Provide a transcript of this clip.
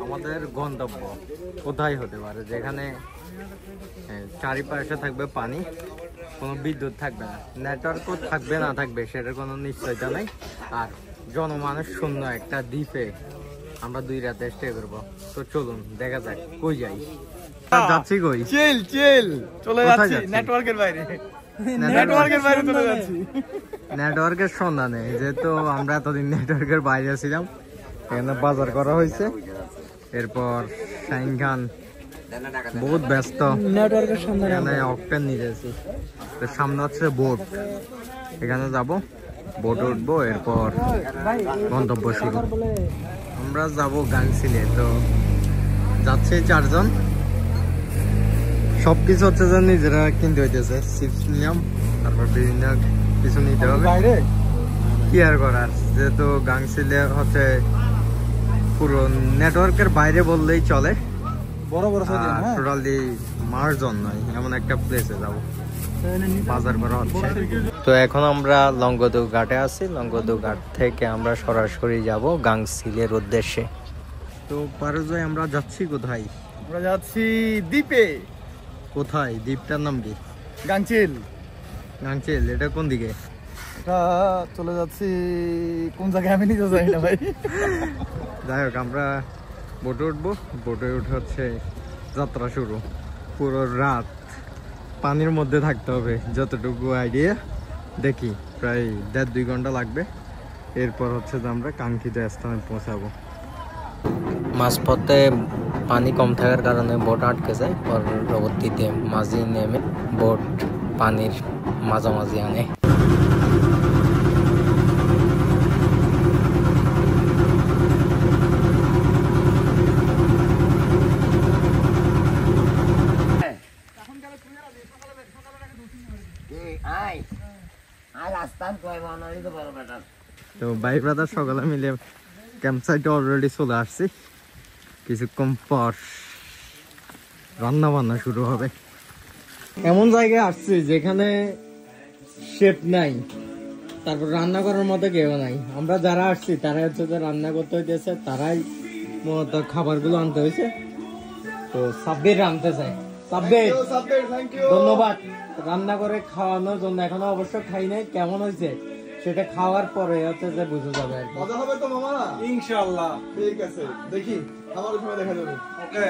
আমাদের গন্তব্য কোথায় হতে পারে, যেখানে চারিপাশে থাকবে পানি, কোনো বিদ্যুৎ থাকবে না, নেটওয়ার্কও থাকবে না থাকবে সেটার কোনো নিশ্চয়তা নেই, আর জনমানুষ শূন্য একটা দ্বীপে আমরা 2 রাতে স্টে করবো। তো চলুন দেখা যাক কই যাই। যাচ্ছি কই? চিল চিল চলে যাচ্ছি নেটওয়ার্কের বাইরে। নেটওয়ার্কের বাইরে চলে যাচ্ছি, নেটওয়ার্কের সন্ধানে। যেহেতু আমরা এতদিন নেটওয়ার্কের বাইরে ছিলাম, এখানে বাজার করা হয়েছে। এরপর শাহিন খান বহুত ব্যস্ত, নেটওয়ার্কের সন্ধানে এখানে অকটেন নিয়ে যাচ্ছি। সামনে হচ্ছে বোট, এখানে যাব, বোট উঠবো, এরপর গন্তব্য শুরু। আমরা যাব গাংচিলে। তো যাচ্ছে 4 জন, সবকিছু হচ্ছে যে নিজেরা কিনতে হইতেছে। চিপস নিলাম, তারপর বিভিন্ন কিছু নিতে হবে, কি আর করার। যেহেতু গাংচিলে হচ্ছে পুরো নেটওয়ার্কের বাইরে বললেই চলে, বড় বড় টোটালি মার্জন নয় এমন একটা প্লেসে যাব, বাজার করা হচ্ছে। তো এখন আমরা লংগদু ঘাটে আছি, লংগদু ঘাট থেকে আমরা সরাসরি যাব গাংচিলের উদ্দেশ্যে। তো পারুজয় আমরা যাচ্ছি কোথায়? আমরা যাচ্ছি দ্বীপে। কোথায়? দ্বীপটার নাম কি? গাংচিল। গাংচিল এটা কোন দিকে? এটা চলে যাচ্ছি কোন জায়গায় আমি নিজে জানি না ভাই। যাই হোক, আমরা বোটে উঠবো, বোটে উঠে হচ্ছে যাত্রা শুরু। পুরো রাত পানির মধ্যে থাকতে হবে, যতটুকু আইডিয়া দেখি প্রায় 1.5-2 ঘন্টা লাগবে। এরপর হচ্ছে যে আমরা কাঙ্ক্ষিত স্থানে পৌঁছাবো। মাঝপথে পানি কম থাকার কারণে বোট আটকে যায়, পরবর্তীতে মাঝি নেমে বোট পানির মাঝামাঝি আনে। তো ভাই ব্রাদার সকালে মিলে ক্যাম্প সাইটে অলরেডি চলে আসছি। কিছুক্ষণ পর রান্না বান্না শুরু হবে। এমন জায়গায় আসছি যেখানে শেফ নাই, তারপর রান্না করার মতো কেউ নাই। আমরা যারা আসছি তারাই হচ্ছে যে রান্না করতে হইতেছে, তারাই মূলত খাবারগুলো আনতে হয়েছে। তো সাব্বির আনতে চাই। সাব্বির ধন্যবাদ রান্না করে খাওয়ানোর জন্য। এখনো অবশ্য খাই নাই, কেমন হয়েছে সেটা খাওয়ার পরে হচ্ছে যে বুঝে যাবে আর কি। মজা হবে তো মামা? ইনশাআল্লাহ। ঠিক আছে, দেখি আমার সময় দেখা যাবে। ওকে।